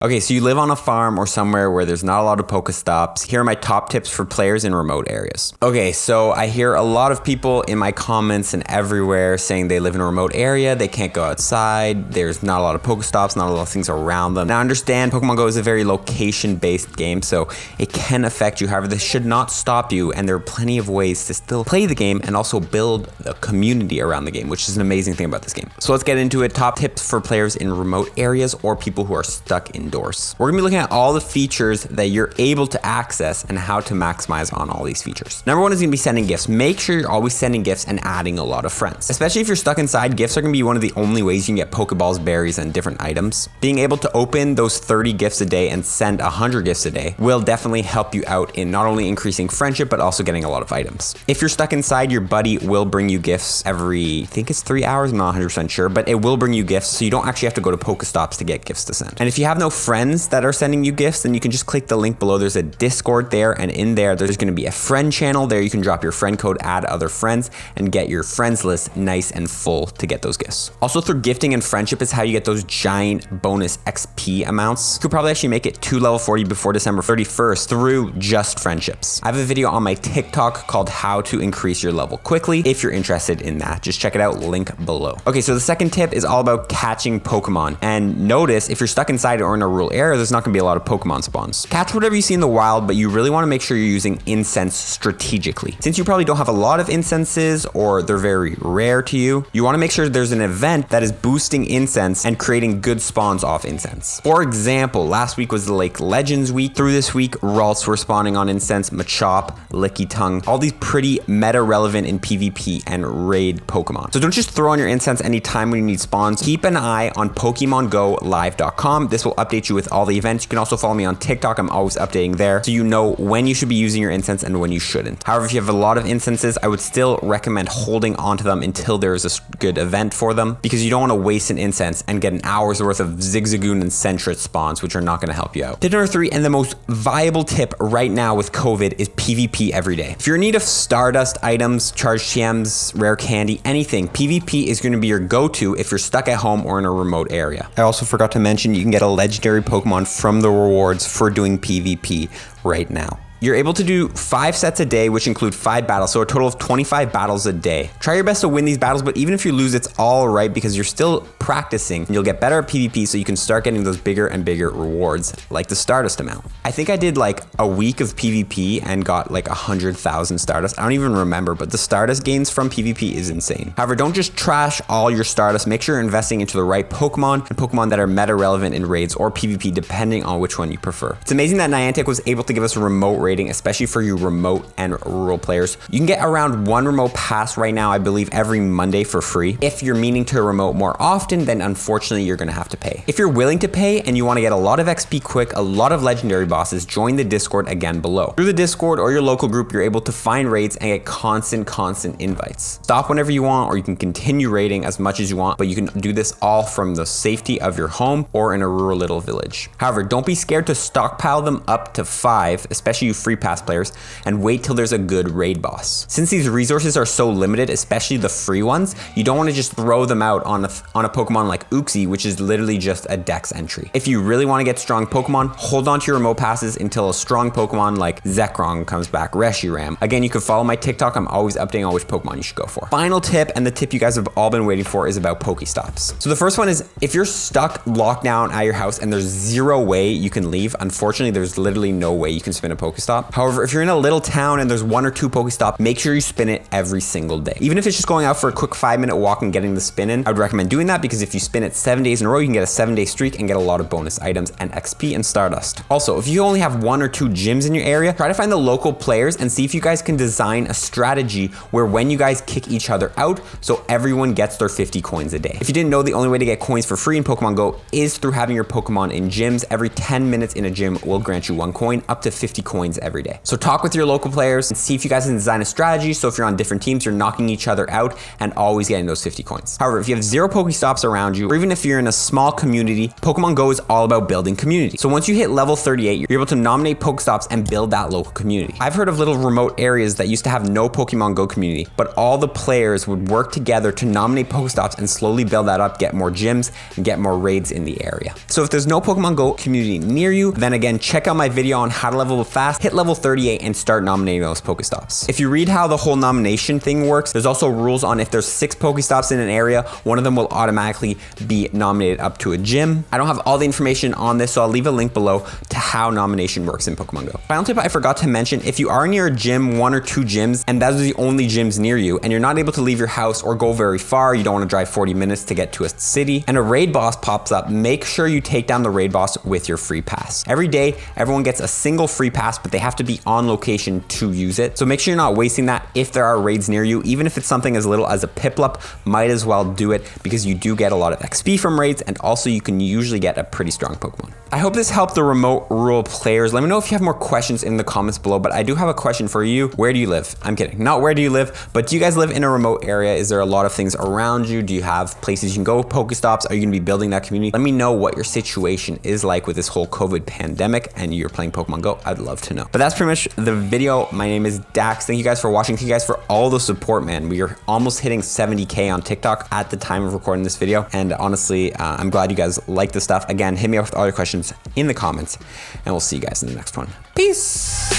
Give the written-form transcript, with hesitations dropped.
Okay, so you live on a farm or somewhere where there's not a lot of Pokestops. Here are my top tips for players in remote areas. Okay, so I hear a lot of people in my comments and everywhere saying they live in a remote area, they can't go outside, there's not a lot of Pokestops, not a lot of things around them. Now I understand Pokemon Go is a very location-based game, so it can affect you. However, this should not stop you, and there are plenty of ways to still play the game and also build a community around the game, which is an amazing thing about this game. So let's get into it. Top tips for players in remote areas or people who are stuck indoors. We're gonna be looking at all the features that you're able to access and how to maximize on all these features. Number one is gonna be sending gifts. Make sure you're always sending gifts and adding a lot of friends. Especially if you're stuck inside, gifts are gonna be one of the only ways you can get Pokeballs, berries, and different items. Being able to open those 30 gifts a day and send 100 gifts a day will definitely help you out in not only increasing friendship, but also getting a lot of items. If you're stuck inside, your buddy will bring you gifts every, I think it's 3 hours, I'm not 100% sure, but it will bring you gifts, so you don't actually have to go to Pokestops to get gifts to send. And if you have no friends that are sending you gifts, then you can just click the link below. There's a Discord there, and in there, there's gonna be a friend channel there. You can drop your friend code, add other friends, and get your friends list nice and full to get those gifts. Also, through gifting and friendship is how you get those giant bonus XP amounts. You could probably actually make it to level 40 before December 31st through just friendships. I have a video on my TikTok called How to Increase Your Level Quickly. If you're interested in that, just check it out, link below. Okay, so the second tip is all about catching Pokemon. And notice, if you're stuck inside or in a rural area, there's not gonna be a lot of Pokemon spawns. Catch whatever you see in the wild, but you really wanna make sure you're using Incense strategically. Since you probably don't have a lot of Incenses or they're very rare to you, you wanna make sure there's an event that is boosting Incense and creating good spawns off Incense. For example, last week was the Lake Legends week. Through this week, Ralts were spawning on Incense, Machop, Lickitung, all these pretty meta relevant in PvP and raid Pokemon. So don't just throw on your Incense anytime when you need spawns. Keep an eye on PokemonGoLive.com. This will update you with all the events. You can also follow me on TikTok. I'm always updating there, so you know when you should be using your Incense and when you shouldn't. However, if you have a lot of Incenses, I would still recommend holding onto them until there is a good event for them, because you don't want to waste an Incense and get an hour's worth of Zigzagoon and Sentret spawns, which are not going to help you out. Tip number 3, and the most viable tip right now with COVID, is PvP every day. If you're in need of Stardust items, charged gems, rare candy, anything, PvP is going to be your go-to if you're stuck at home or in a remote area. I also forgot to mention you can get a legendary Pokemon from the rewards for doing PvP right now. You're able to do 5 sets a day, which include 5 battles, so a total of 25 battles a day. Try your best to win these battles, but even if you lose, it's all right because you're still practicing and you'll get better at PvP, so you can start getting those bigger and bigger rewards, like the Stardust amount. I think I did like a week of PvP and got like 100,000 Stardust. I don't even remember, but the Stardust gains from PvP is insane. However, don't just trash all your Stardust. Make sure you're investing into the right Pokemon and Pokemon that are meta relevant in raids or PvP, depending on which one you prefer. It's amazing that Niantic was able to give us a remote raid, especially for you remote and rural players. You can get around 1 remote pass right now, I believe every Monday for free. If you're meaning to remote more often, then unfortunately you're gonna have to pay. If you're willing to pay and you wanna get a lot of XP quick, a lot of legendary bosses, join the Discord again below. Through the Discord or your local group, you're able to find raids and get constant invites. Stop whenever you want, or you can continue raiding as much as you want, but you can do this all from the safety of your home or in a rural little village. However, don't be scared to stockpile them up to 5, especially you free pass players, and wait till there's a good raid boss. Since these resources are so limited, especially the free ones, you don't want to just throw them out on a Pokemon like Uxie, which is literally just a Dex entry. If you really want to get strong Pokemon, hold on to your remote passes until a strong Pokemon like Zekrom comes back, Reshiram. Again, you can follow my TikTok. I'm always updating on which Pokemon you should go for. Final tip, and the tip you guys have all been waiting for, is about Pokestops. So the first one is, if you're stuck locked down at your house and there's 0 way you can leave, unfortunately, there's literally no way you can spin a Pokestop. However, if you're in a little town and there's 1 or 2 Pokestops, make sure you spin it every single day. Even if it's just going out for a quick 5-minute walk and getting the spin in, I would recommend doing that, because if you spin it 7 days in a row, you can get a 7-day streak and get a lot of bonus items and XP and Stardust. Also, if you only have 1 or 2 gyms in your area, try to find the local players and see if you guys can design a strategy where when you guys kick each other out, so everyone gets their 50 coins a day. If you didn't know, the only way to get coins for free in Pokemon Go is through having your Pokemon in gyms. Every 10 minutes in a gym will grant you 1 coin, up to 50 coins every day. So talk with your local players and see if you guys can design a strategy so if you're on different teams, you're knocking each other out and always getting those 50 coins. However, if you have 0 Pokestops around you, or even if you're in a small community, Pokemon Go is all about building community. So once you hit level 38, you're able to nominate Pokestops and build that local community. I've heard of little remote areas that used to have no Pokemon Go community, but all the players would work together to nominate Pokestops and slowly build that up, get more gyms, and get more raids in the area. So if there's no Pokemon Go community near you, then again, check out my video on how to level up fast, hit level 38, and start nominating those Pokestops. If you read how the whole nomination thing works, there's also rules on if there's 6 Pokestops in an area, one of them will automatically be nominated up to a gym. I don't have all the information on this, so I'll leave a link below to how nomination works in Pokemon Go. Final tip I forgot to mention, if you are near a gym, 1 or 2 gyms, and those are the only gyms near you, and you're not able to leave your house or go very far, you don't want to drive 40 minutes to get to a city, and a raid boss pops up, make sure you take down the raid boss with your free pass. Every day, everyone gets a single free pass, but they have to be on location to use it. So make sure you're not wasting that if there are raids near you, even if it's something as little as a Piplup, might as well do it because you do get a lot of XP from raids, and also you can usually get a pretty strong Pokemon. I hope this helped the remote rural players. Let me know if you have more questions in the comments below, but I do have a question for you. Where do you live? I'm kidding. Not where do you live, but do you guys live in a remote area? Is there a lot of things around you? Do you have places you can go, Pokestops? Are you gonna be building that community? Let me know what your situation is like with this whole COVID pandemic and you're playing Pokemon Go. I'd love to know. But that's pretty much the video. My name is Dax. Thank you guys for watching. Thank you guys for all the support, man. We are almost hitting 70K on TikTok at the time of recording this video. And honestly, I'm glad you guys like the stuff. Again, hit me up with all your questions in the comments, and we'll see you guys in the next one. Peace.